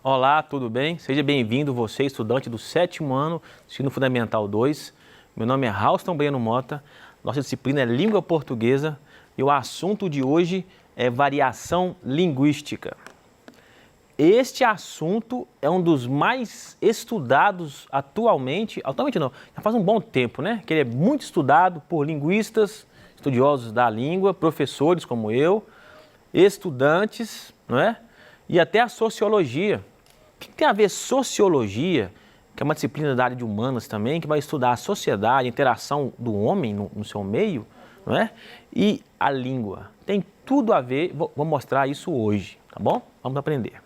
Olá, tudo bem? Seja bem-vindo você, estudante do 7º ano, ensino fundamental 2. Meu nome é Rauston Breno Mota, nossa disciplina é língua portuguesa e o assunto de hoje é variação linguística. Este assunto é um dos mais estudados atualmente não, já faz um bom tempo, né? Que ele é muito estudado por linguistas, estudiosos da língua, professores como eu, estudantes, não é? E até a sociologia. O que tem a ver sociologia, que é uma disciplina da área de humanas também, que vai estudar a sociedade, a interação do homem no seu meio, não é? E a língua. Tem tudo a ver, vou mostrar isso hoje, tá bom? Vamos aprender.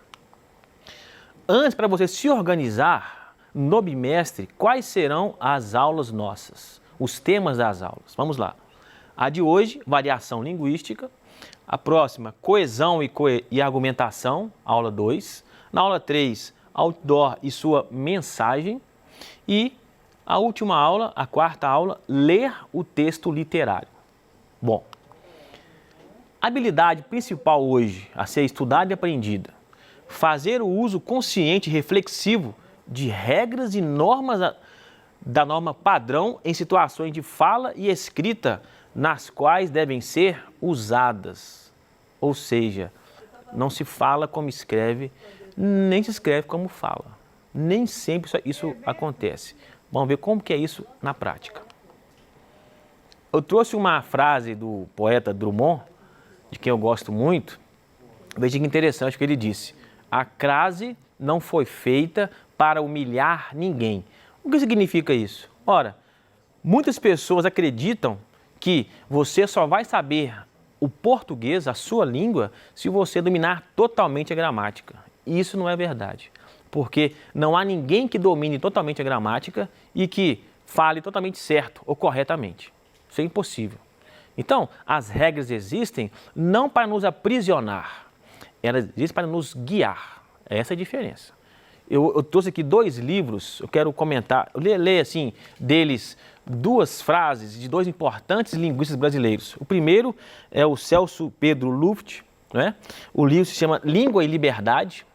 Antes, para você se organizar no bimestre, quais serão as aulas nossas? Os temas das aulas. Vamos lá. A de hoje, variação linguística. A próxima, coesão e argumentação, aula 2. Na aula 3, outdoor e sua mensagem. E a última aula, a quarta aula, ler o texto literário. Bom, a habilidade principal hoje a ser estudada e aprendida, fazer o uso consciente e reflexivo de regras e normas da norma padrão em situações de fala e escrita nas quais devem ser usadas. Ou seja, não se fala como escreve, nem se escreve como fala. Nem sempre isso acontece. Vamos ver como que é isso na prática. Eu trouxe uma frase do poeta Drummond, de quem eu gosto muito. Veja que interessante o que ele disse. A crase não foi feita para humilhar ninguém. O que significa isso? Ora, muitas pessoas acreditam que você só vai saber o português, a sua língua, se você dominar totalmente a gramática. E isso não é verdade, porque não há ninguém que domine totalmente a gramática e que fale totalmente certo ou corretamente. Isso é impossível. Então, as regras existem não para nos aprisionar, elas existem para nos guiar. Essa é a diferença. Eu trouxe aqui 2 livros, eu quero comentar, ler assim, deles 2 frases de 2 importantes linguistas brasileiros. O primeiro é o Celso Pedro Luft, né? O livro se chama Língua e Liberdade.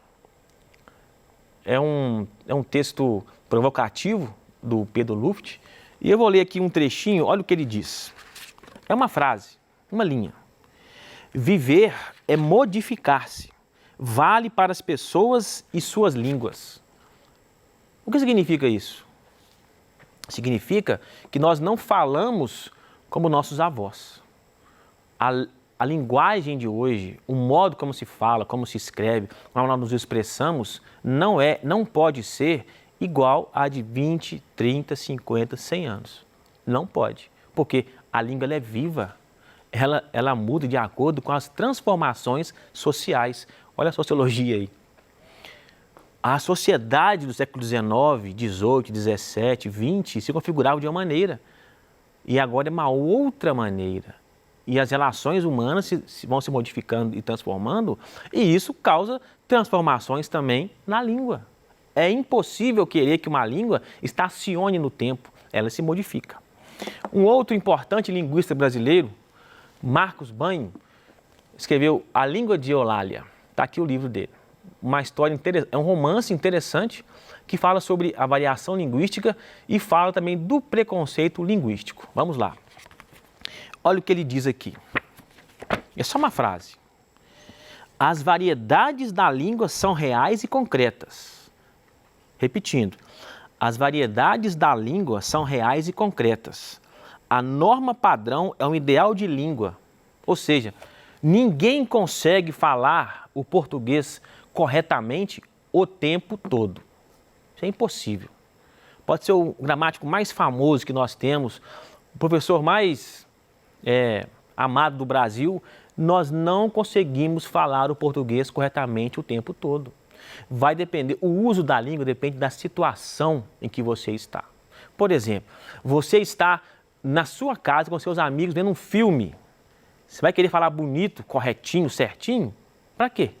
É um texto provocativo do Pedro Luft. E eu vou ler aqui um trechinho, olha o que ele diz. É uma frase, uma linha. Viver é modificar-se. Vale para as pessoas e suas línguas. O que significa isso? Significa que nós não falamos como nossos avós. A linguagem de hoje, o modo como se fala, como se escreve, como nós nos expressamos, não pode ser igual a de 20, 30, 50, 100 anos. Não pode, porque a língua ela é viva, ela muda de acordo com as transformações sociais. Olha a sociologia aí. A sociedade do século XIX, XVIII, XVII, XX se configurava de uma maneira e agora é uma outra maneira. E as relações humanas vão se modificando e transformando e isso causa transformações também na língua. É impossível querer que uma língua estacione no tempo, ela se modifica. Um outro importante linguista brasileiro, Marcos Banho, escreveu A Língua de Eulália. Está aqui o livro dele. Uma história interessante, é um romance interessante que fala sobre a variação linguística e fala também do preconceito linguístico. Vamos lá. Olha o que ele diz aqui. É só uma frase. As variedades da língua são reais e concretas. Repetindo. As variedades da língua são reais e concretas. A norma padrão é um ideal de língua. Ou seja, ninguém consegue falar o português corretamente o tempo todo. Isso é impossível. Pode ser o gramático mais famoso que nós temos, o professor mais amado do Brasil, nós não conseguimos falar o português corretamente o tempo todo. Vai depender, o uso da língua depende da situação em que você está. Por exemplo, você está na sua casa com seus amigos vendo um filme. Você vai querer falar bonito, corretinho, certinho? Para quê?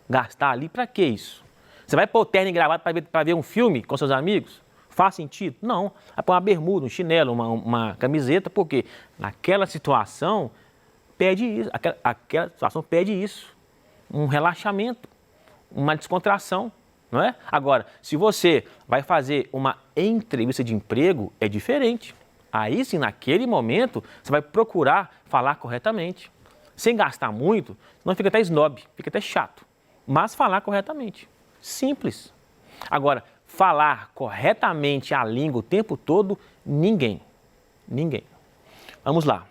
Gastar ali, para que isso? Você vai pôr terno e gravata para ver um filme com seus amigos? Faz sentido? Não. Vai pôr uma bermuda, um chinelo, uma camiseta, porque naquela situação pede isso, aquela situação pede isso. Um relaxamento, uma descontração. não é? Agora, se você vai fazer uma entrevista de emprego, é diferente. Aí sim, naquele momento, você vai procurar falar corretamente. Sem gastar muito, não fica até snob, fica até chato. Mas falar corretamente. Simples. Agora, falar corretamente a língua o tempo todo, ninguém. Ninguém. Vamos lá.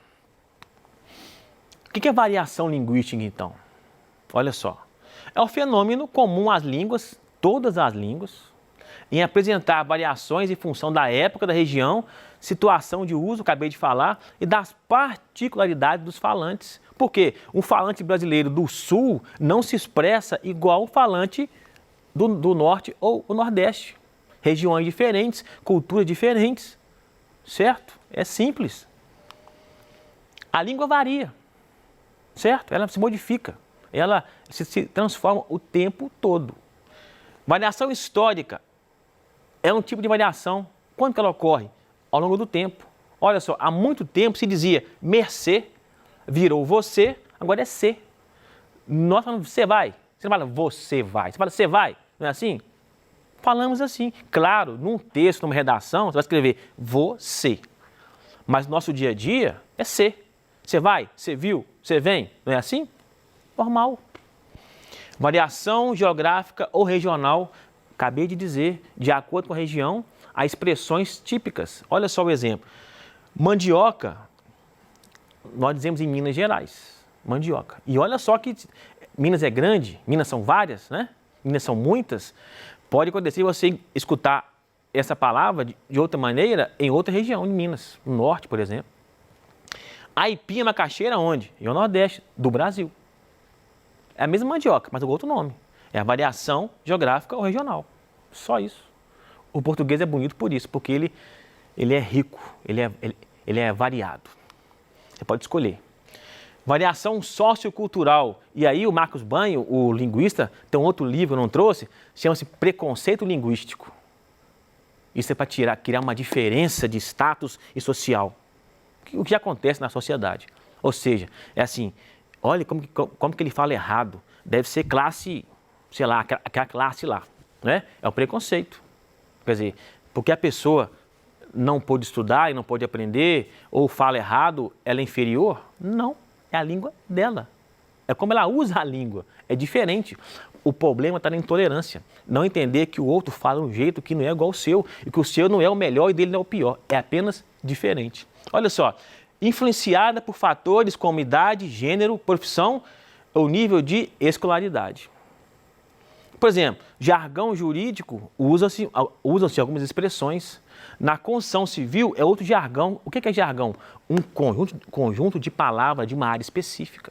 O que é variação linguística, então? Olha só. É um fenômeno comum às línguas, todas as línguas, em apresentar variações em função da época, da região, situação de uso, acabei de falar, e das particularidades dos falantes. Porque um falante brasileiro do sul não se expressa igual o falante do norte ou o nordeste. Regiões diferentes, culturas diferentes, certo? É simples. A língua varia, certo? Ela se modifica, ela se transforma o tempo todo. Variação histórica é um tipo de variação. Quando que ela ocorre? Ao longo do tempo. Olha só, há muito tempo se dizia mercê, virou você, agora é ser. Nós falamos você vai, você não fala você vai, você fala você vai, não é assim? Falamos assim. Claro, num texto, numa redação, você vai escrever você. Mas no nosso dia a dia é ser. Você vai, você viu, você vem, não é assim? Normal. Variação geográfica ou regional, acabei de dizer, de acordo com a região, há expressões típicas. Olha só o exemplo. Mandioca, nós dizemos em Minas Gerais, mandioca. E olha só que Minas é grande, Minas são várias, né? Minas são muitas. Pode acontecer você escutar essa palavra de outra maneira em outra região de Minas, no norte, por exemplo. Aipim é macaxeira onde? É o nordeste do Brasil. É a mesma mandioca, mas com outro nome. É a variação geográfica ou regional. Só isso. O português é bonito por isso, porque ele é rico, ele é variado. Você pode escolher. Variação sociocultural. E aí o Marcos Banho, o linguista, tem um outro livro que eu não trouxe, chama-se Preconceito Linguístico. Isso é para criar uma diferença de status e social. O que acontece na sociedade. Ou seja, é assim, olha como que ele fala errado. Deve ser classe, sei lá, aquela classe lá. Né? É o preconceito. Quer dizer, porque a pessoa não pôde estudar e não pôde aprender, ou fala errado, ela é inferior? Não, é a língua dela. É como ela usa a língua, é diferente. O problema está na intolerância. Não entender que o outro fala de um jeito que não é igual ao seu, e que o seu não é o melhor e dele não é o pior, é apenas diferente. Olha só, influenciada por fatores como idade, gênero, profissão ou nível de escolaridade. Por exemplo, jargão jurídico, usam-se algumas expressões. Na construção civil é outro jargão. O que é jargão? Um conjunto de palavras de uma área específica.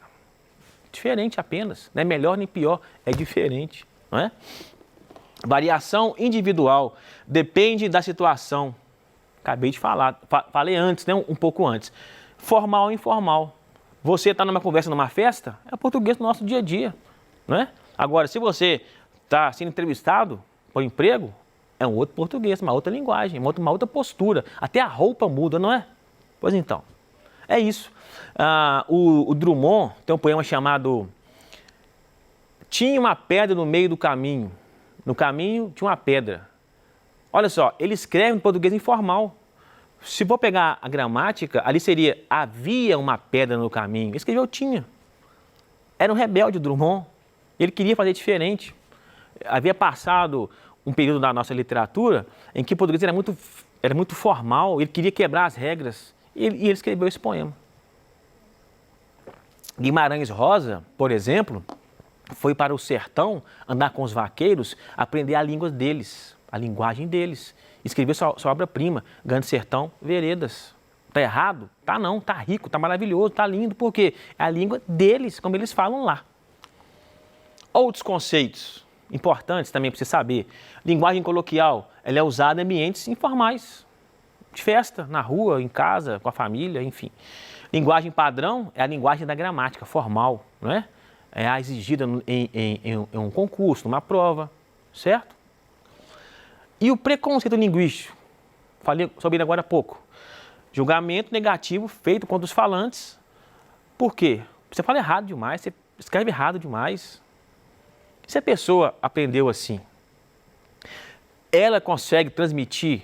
Diferente apenas, não é melhor nem pior, é diferente, não é? Variação individual, depende da situação. Acabei de falar, falei antes, né? Um pouco antes. Formal e informal. Você está numa conversa, numa festa, é português do nosso dia a dia, não é? Agora, se você está sendo entrevistado por emprego, é um outro português, uma outra linguagem, uma outra postura. Até a roupa muda, não é? Pois então, é isso. O Drummond tem um poema chamado Tinha uma pedra no meio do caminho. No caminho tinha uma pedra. Olha só, ele escreve em português informal. Se for pegar a gramática, ali seria havia uma pedra no caminho. Ele escreveu tinha. Era um rebelde, o Drummond. Ele queria fazer diferente. Havia passado um período da nossa literatura em que o português era muito formal, ele queria quebrar as regras. E ele escreveu esse poema. Guimarães Rosa, por exemplo, foi para o sertão andar com os vaqueiros, aprender a língua deles, a linguagem deles. Escreveu sua obra-prima, Grande Sertão, Veredas. Está errado? Tá não, tá rico, tá maravilhoso, tá lindo, porque é a língua deles, como eles falam lá. Outros conceitos importantes também para você saber. Linguagem coloquial, ela é usada em ambientes informais, de festa, na rua, em casa, com a família, enfim. Linguagem padrão é a linguagem da gramática, formal, não é? É a exigida em um concurso, numa prova, certo? E o preconceito linguístico, falei sobre ele agora há pouco. Julgamento negativo feito contra os falantes. Por quê? Você fala errado demais, você escreve errado demais. Se a pessoa aprendeu assim, ela consegue transmitir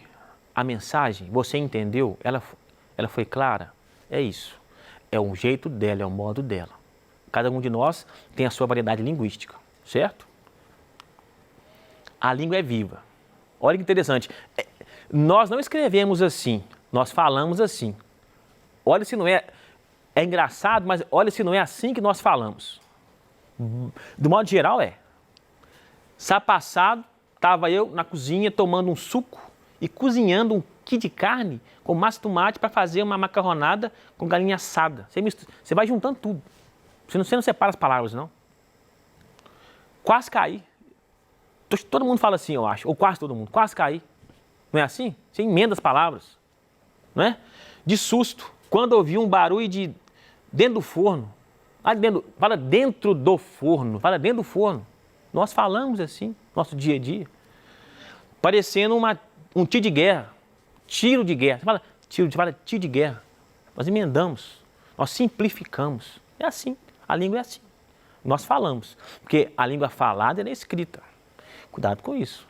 a mensagem? Você entendeu? Ela foi clara? É isso. É o jeito dela, é o modo dela. Cada um de nós tem a sua variedade linguística, certo? A língua é viva. Olha que interessante. Nós não escrevemos assim, nós falamos assim. Olha se não é... É engraçado, mas olha se não é assim que nós falamos. Do modo geral é. Sábado passado, estava eu na cozinha tomando um suco e cozinhando um quilo de carne com massa de tomate para fazer uma macarronada com galinha assada. Você vai juntando tudo. Você não separa as palavras, não. Quase caí. Todo mundo fala assim, eu acho. Ou quase todo mundo. Quase caí. Não é assim? Você emenda as palavras. Não é? De susto. Quando ouvi um barulho de dentro do forno. Fala dentro do forno. Fala dentro do forno. Nós falamos assim, nosso dia a dia. Parecendo um tiro de guerra. Tiro de guerra. Você fala tiro de guerra. Nós emendamos. Nós simplificamos. É assim. A língua é assim. Nós falamos. Porque a língua falada é escrita. Cuidado com isso.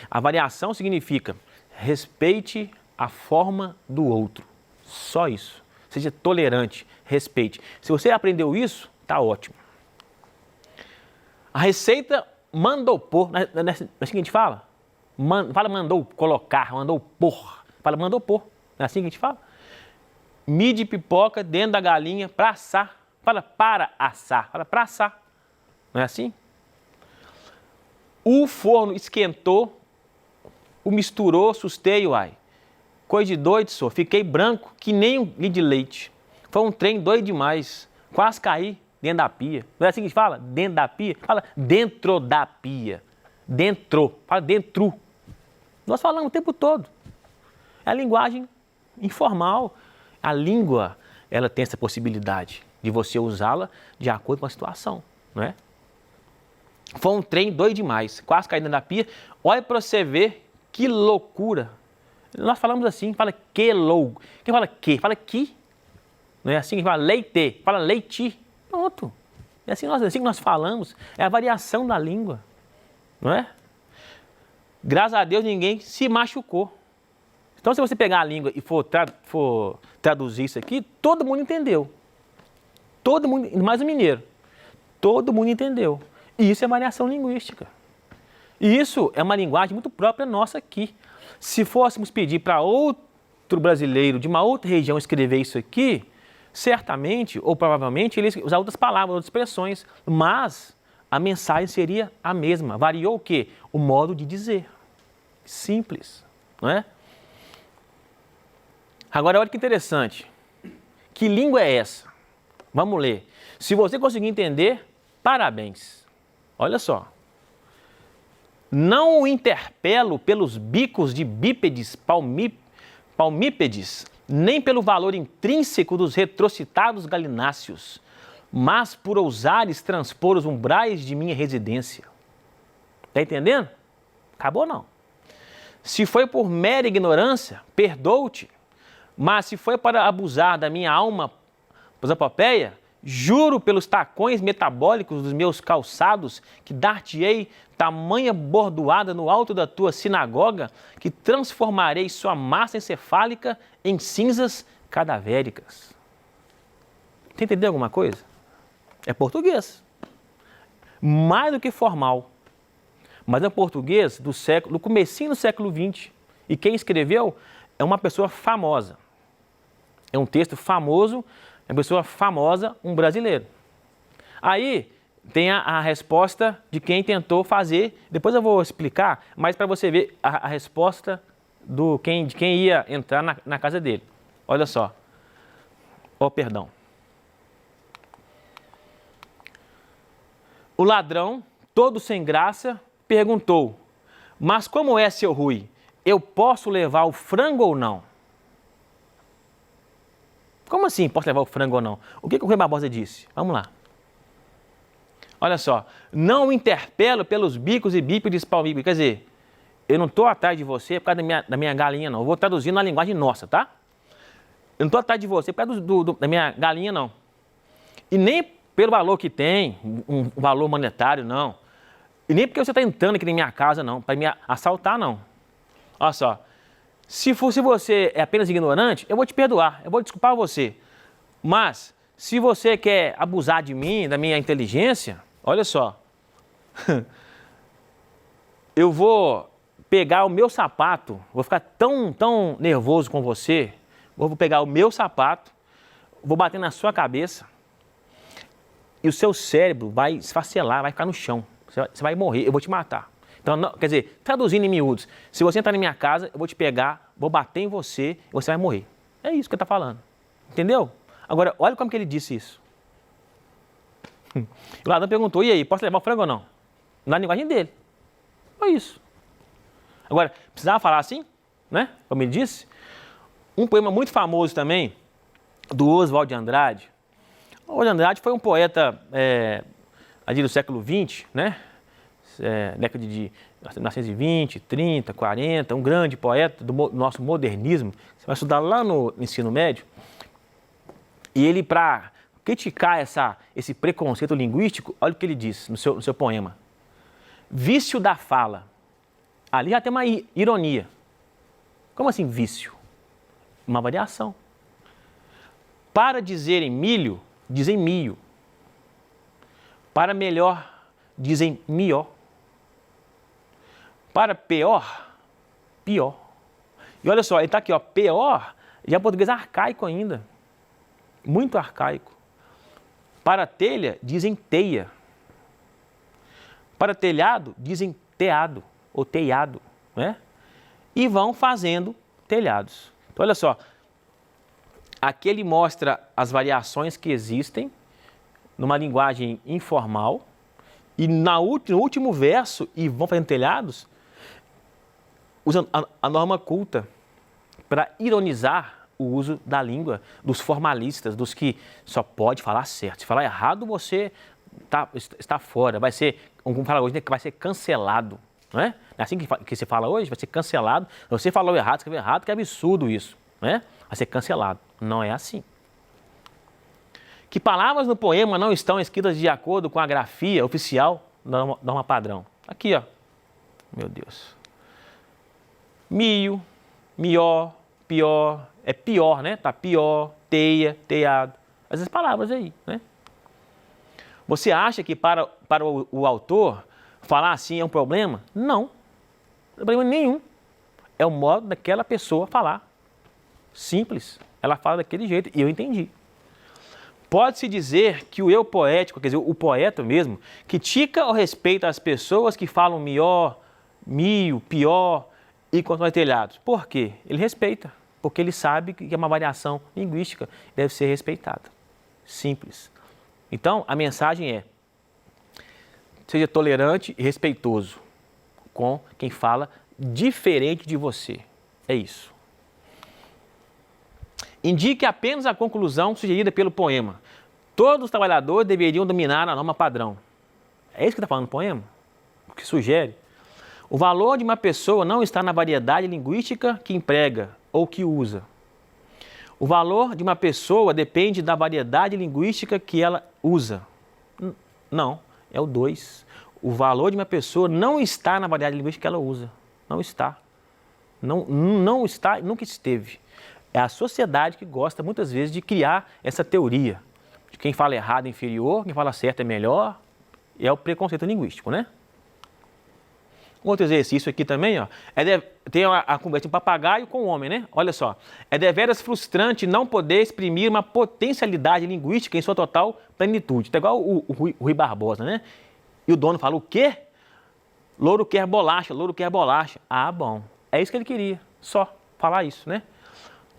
A variação significa respeite a forma do outro. Só isso. Seja tolerante, respeite. Se você aprendeu isso, tá ótimo. A receita mandou pôr. Não é assim que a gente fala? Fala mandou colocar, mandou pôr. Fala mandou pôr. Não é assim que a gente fala? Milho de pipoca dentro da galinha para assar. Fala para assar. Fala para assar. Não é assim? O forno esquentou, o misturou, sustei, uai. Coisa de doido, só. Fiquei branco que nem um litro de leite. Foi um trem doido demais. Quase caí dentro da pia. Não é assim que a gente fala? Dentro da pia? Fala dentro da pia. Dentro. Fala dentro. Nós falamos o tempo todo. É a linguagem informal. A língua, ela tem essa possibilidade de você usá-la de acordo com a situação, não é? Foi um trem doido demais. Quase caí dentro da pia. Olha para você ver que loucura. Nós falamos assim, fala que louco. Quem fala que? Fala que. Não é assim que fala leite, fala leite. Pronto. É assim que nós falamos. É a variação da língua. Não é? Graças a Deus ninguém se machucou. Então se você pegar a língua e for traduzir isso aqui, todo mundo entendeu. Todo mundo, mais o mineiro. Todo mundo entendeu. E isso é variação linguística. E isso é uma linguagem muito própria nossa aqui. Se fôssemos pedir para outro brasileiro de uma outra região escrever isso aqui, certamente ou provavelmente ele ia usar outras palavras, outras expressões, mas a mensagem seria a mesma. Variou o quê? O modo de dizer. Simples, não é? Agora olha que interessante. Que língua é essa? Vamos ler. Se você conseguir entender, parabéns. Olha só. Não o interpelo pelos bicos de bípedes palmípedes, nem pelo valor intrínseco dos retrocitados galináceos, mas por ousares transpor os umbrais de minha residência. Está entendendo? Acabou não. Se foi por mera ignorância, perdoo-te, mas se foi para abusar da minha alma prosopopeia, juro pelos tacões metabólicos dos meus calçados que dar-te-ei tamanha bordoada no alto da tua sinagoga que transformarei sua massa encefálica em cinzas cadavéricas. Você entendeu alguma coisa? É português. Mais do que formal. Mas é português do comecinho do século XX. E quem escreveu é uma pessoa famosa. É um texto famoso, é uma pessoa famosa, um brasileiro. Aí tem a resposta de quem tentou fazer, depois eu vou explicar, mas para você ver a resposta de quem ia entrar na casa dele. Olha só. Perdão. O ladrão, todo sem graça, perguntou: mas como é, seu Rui? Eu posso levar o frango ou não? Como assim posso levar o frango ou não? O que o Rui Barbosa disse? Vamos lá. Olha só. Não o interpelo pelos bicos e bípedes palmípedes. Quer dizer, eu não estou atrás de você por causa da minha galinha, não. Eu vou traduzir na linguagem nossa, tá? Eu não estou atrás de você por causa da minha galinha, não. E nem pelo valor que tem, um valor monetário, não. E nem porque você está entrando aqui na minha casa, não, para me assaltar, não. Olha só. Se você é apenas ignorante, eu vou te perdoar, eu vou desculpar você. Mas, se você quer abusar de mim, da minha inteligência, olha só. Eu vou pegar o meu sapato, vou ficar tão nervoso com você, vou pegar o meu sapato, vou bater na sua cabeça e o seu cérebro vai esfacelar, vai ficar no chão. Você vai morrer, eu vou te matar. Então, não, quer dizer, traduzindo em miúdos, se você entrar na minha casa, eu vou te pegar, vou bater em você e você vai morrer. É isso que ele está falando. Entendeu? Agora, olha como que ele disse isso. O ladrão perguntou, e aí, posso levar o frango ou não? Na linguagem dele. Foi isso. Agora, precisava falar assim, né? Como ele disse. Um poema muito famoso também, do Oswald de Andrade. O Oswald de Andrade foi um poeta ali do século XX, né? Década de 1920, 30, 40, um grande poeta do nosso modernismo. Você vai estudar lá no ensino médio. E ele, para criticar esse preconceito linguístico, olha o que ele diz no seu poema. Vício da fala. Ali já tem uma ironia. Como assim vício? Uma variação. Para dizerem milho, dizem mio. Para melhor, dizem mió. Para pior, pior. E olha só, ele está aqui, ó, pior, já é português arcaico ainda. Muito arcaico. Para telha, dizem teia. Para telhado, dizem teado ou teiado, né? E vão fazendo telhados. Então, olha só, aqui ele mostra as variações que existem numa linguagem informal e no último verso, e vão fazendo telhados, usando a norma culta para ironizar o uso da língua dos formalistas, dos que só pode falar certo. Se falar errado, você está fora. Vai ser, como fala hoje, né, que vai ser cancelado. Não é? É assim que se fala hoje, vai ser cancelado. Você falou errado, escreveu errado, que absurdo isso. Né? Vai ser cancelado. Não é assim. Que palavras no poema não estão escritas de acordo com a grafia oficial da norma padrão? Aqui, ó. Meu Deus. Mio, mió, pior, é pior, né? Tá pior, teia, teado. Essas palavras aí, né? Você acha que para o autor falar assim é um problema? Não. Não é problema nenhum. É o modo daquela pessoa falar. Simples. Ela fala daquele jeito e eu entendi. Pode-se dizer que o eu poético, quer dizer, o poeta mesmo, critica ou respeita as pessoas que falam mió, mio, pior e constrói telhados. Por quê? Ele respeita, porque ele sabe que é uma variação linguística, deve ser respeitada. Simples. Então, a mensagem é, seja tolerante e respeitoso com quem fala diferente de você. É isso. Indique apenas a conclusão sugerida pelo poema. Todos os trabalhadores deveriam dominar a norma padrão. É isso que está falando o poema? O que sugere? O valor de uma pessoa não está na variedade linguística que emprega ou que usa. O valor de uma pessoa depende da variedade linguística que ela usa. Não, é o 2. O valor de uma pessoa não está na variedade linguística que ela usa. Não está. Não está e nunca esteve. É a sociedade que gosta muitas vezes de criar essa teoria. De quem fala errado é inferior, quem fala certo é melhor. É o preconceito linguístico, né? Outro exercício aqui também, ó, tem a conversa de um papagaio com o homem, né? Olha só, é deveras frustrante não poder exprimir uma potencialidade linguística em sua total plenitude. Tá igual o Rui Barbosa, né? E o dono fala, o quê? Louro quer bolacha, louro quer bolacha. Ah, bom, é isso que ele queria, só falar isso, né?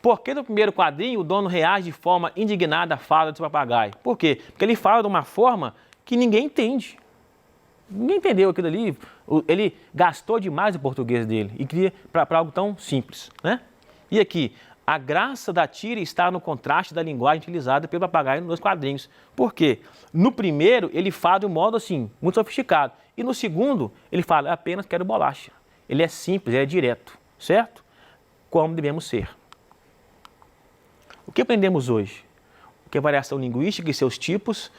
Por que no primeiro quadrinho o dono reage de forma indignada à fala desse papagaio? Por quê? Porque ele fala de uma forma que ninguém entende. Ninguém entendeu aquilo ali, ele gastou demais o português dele e queria para algo tão simples, né? E aqui, a graça da tira está no contraste da linguagem utilizada pelo papagaio nos quadrinhos. Por quê? No primeiro, ele fala de um modo assim, muito sofisticado. E no segundo, ele fala, apenas quero bolacha. Ele é simples, ele é direto, certo? Como devemos ser. O que aprendemos hoje? O que é variação linguística e seus tipos,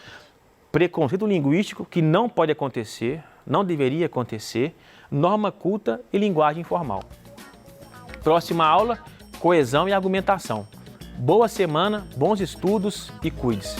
preconceito linguístico que não pode acontecer, não deveria acontecer, norma culta e linguagem informal. Próxima aula, coesão e argumentação. Boa semana, bons estudos e cuide-se.